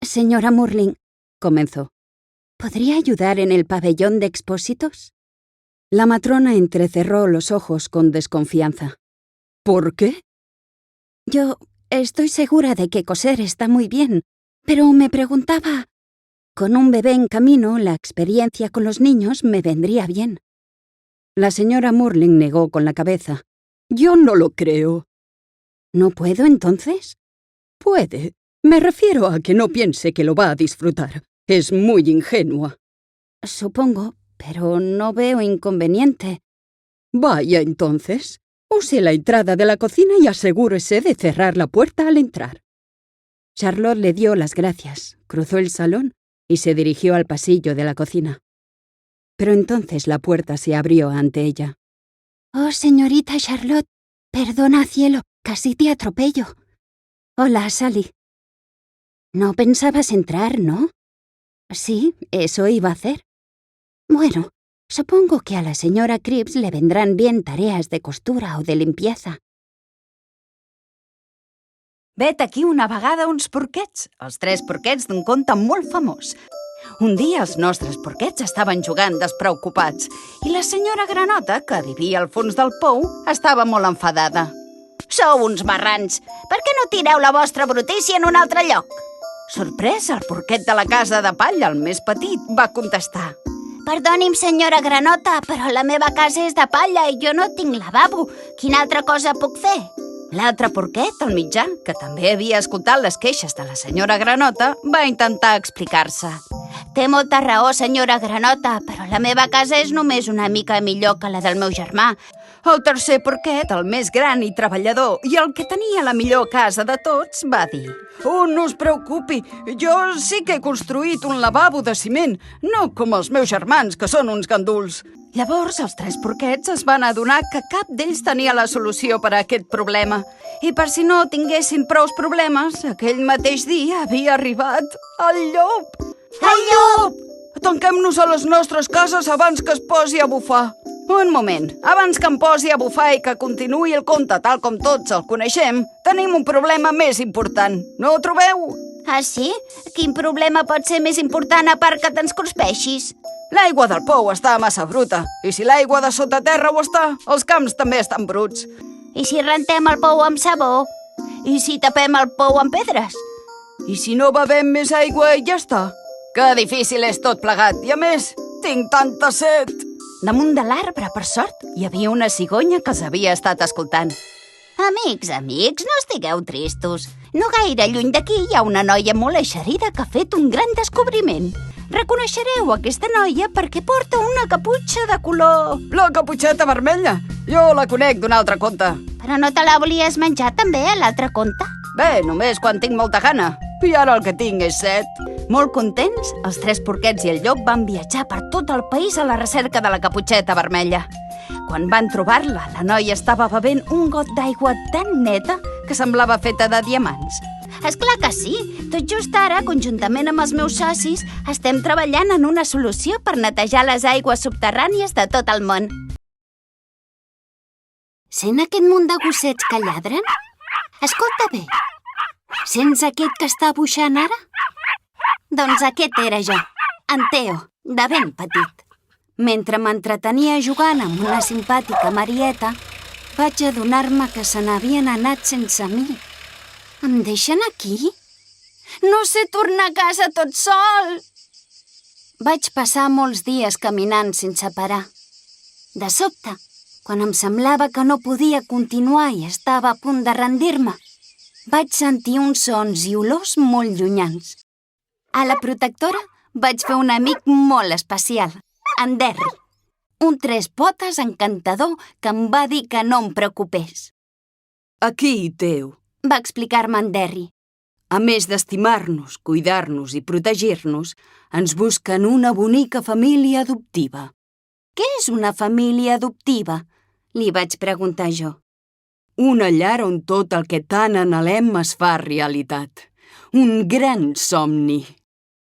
Señora Murling, comenzó, ¿podría ayudar en el pabellón de expósitos? La matrona entrecerró los ojos con desconfianza. ¿Por qué? Yo estoy segura de que coser está muy bien, pero me preguntaba... Con un bebé en camino, la experiencia con los niños me vendría bien. La señora Murling negó con la cabeza. Yo no lo creo. ¿No puedo, entonces? Puede. Me refiero a que no piense que lo va a disfrutar. Es muy ingenua. Supongo, pero no veo inconveniente. Vaya, entonces. Use la entrada de la cocina y asegúrese de cerrar la puerta al entrar. Charlotte le dio las gracias, cruzó el salón y se dirigió al pasillo de la cocina. Pero entonces la puerta se abrió ante ella. «Oh, señorita Charlotte, perdona, cielo, casi te atropello. Hola, Sally. No pensabas entrar, ¿no?» «Sí, eso iba a hacer». «Bueno, supongo que a la señora Cripps le vendrán bien tareas de costura o de limpieza». Vet aquí una vegada uns porquets, els 3 porquets d'un conte molt famós. Un dia els nostres porquets estaven jugant despreocupats i la senyora Granota, que vivia al fons del pou, estava molt enfadada. Sou uns marrans! Per què no tireu la vostra brutícia en un altre lloc? Sorprès, el porquet de la casa de palla, el més petit, va contestar. Perdoni'm, senyora Granota, però la meva casa és de palla i jo no tinc lavabo. Quina altra cosa puc fer? L'altre porquet, el mitjà, que també havia escoltat les queixes de la senyora Granota, va intentar explicar-se. Té molta raó, senyora Granota, però la meva casa és només una mica millor que la del meu germà. El tercer porquet, el més gran i treballador, i el que tenia la millor casa de tots, va dir: «Oh, no es preocupi, jo sí que he construït un lavabo de ciment, no com els meus germans, que són uns ganduls». Llavors, els 3 porquets es van adonar que cap d'ells tenia la solució per a aquest problema. I per si no tinguessin prous problemes, aquell mateix dia havia arribat el llop. El llop! Tanquem-nos a les nostres cases abans que es posi a bufar. Un moment, abans que em posi a bufar i que continuï el conte tal com tots el coneixem, tenim un problema més important, no ho trobeu? Ah, sí? Quin problema pot ser més important a part que te'ns cruspeixis? L'aigua del pou està massa bruta, i si l'aigua de sota terra ho està, els camps també estan bruts. I si rentem el pou amb sabó? I si tapem el pou amb pedres? I si no bevem més aigua i ja està? Que difícil és tot plegat, i a més, tinc tanta set. Damunt de l'arbre, per sort, hi havia una cigonya que els havia estat escoltant. Amics, no estigueu tristos. No gaire lluny d'aquí hi ha una noia molt eixerida que ha fet un gran descobriment. Reconeixereu aquesta noia perquè porta una caputxa de color... La caputxeta vermella! Jo la conec d'un altre conte. Però no te la volies menjar també, a l'altre conte? Bé, només quan tinc molta gana. I ara el que tinc és set. Molt contents, els 3 porquets i el llop van viatjar per tot el país a la recerca de la caputxeta vermella. Quan van trobar-la, la noia estava bevent un got d'aigua tan neta que semblava feta de diamants. És clar que sí. Tot just ara, conjuntament amb els meus socis, estem treballant en una solució per netejar les aigües subterrànies de tot el món. Sent aquest munt de gossets que lladren? Escolta bé. Sents aquest que està buixant ara? Doncs aquest era jo, en Theo, de ben petit. Mentre m'entretenia jugant amb una simpàtica Marieta, vaig adonar-me que se n'havien anat sense mi. Em deixen aquí? No sé tornar a casa tot sol! Vaig passar molts dies caminant sense parar. De sobte, quan em semblava que no podia continuar i estava a punt de rendir-me, vaig sentir uns sons i olors molt llunyans. A la protectora vaig fer un amic molt especial, en Derry, un 3 potes encantador que em va dir que no em preocupés. Aquí, Theo, va explicar-me en Derry. A més d'estimar-nos, cuidar-nos i protegir-nos, ens busquen una bonica família adoptiva. Què és una família adoptiva? Li vaig preguntar jo. Una llar on tot el que tant anhelem es fa realitat. Un gran somni.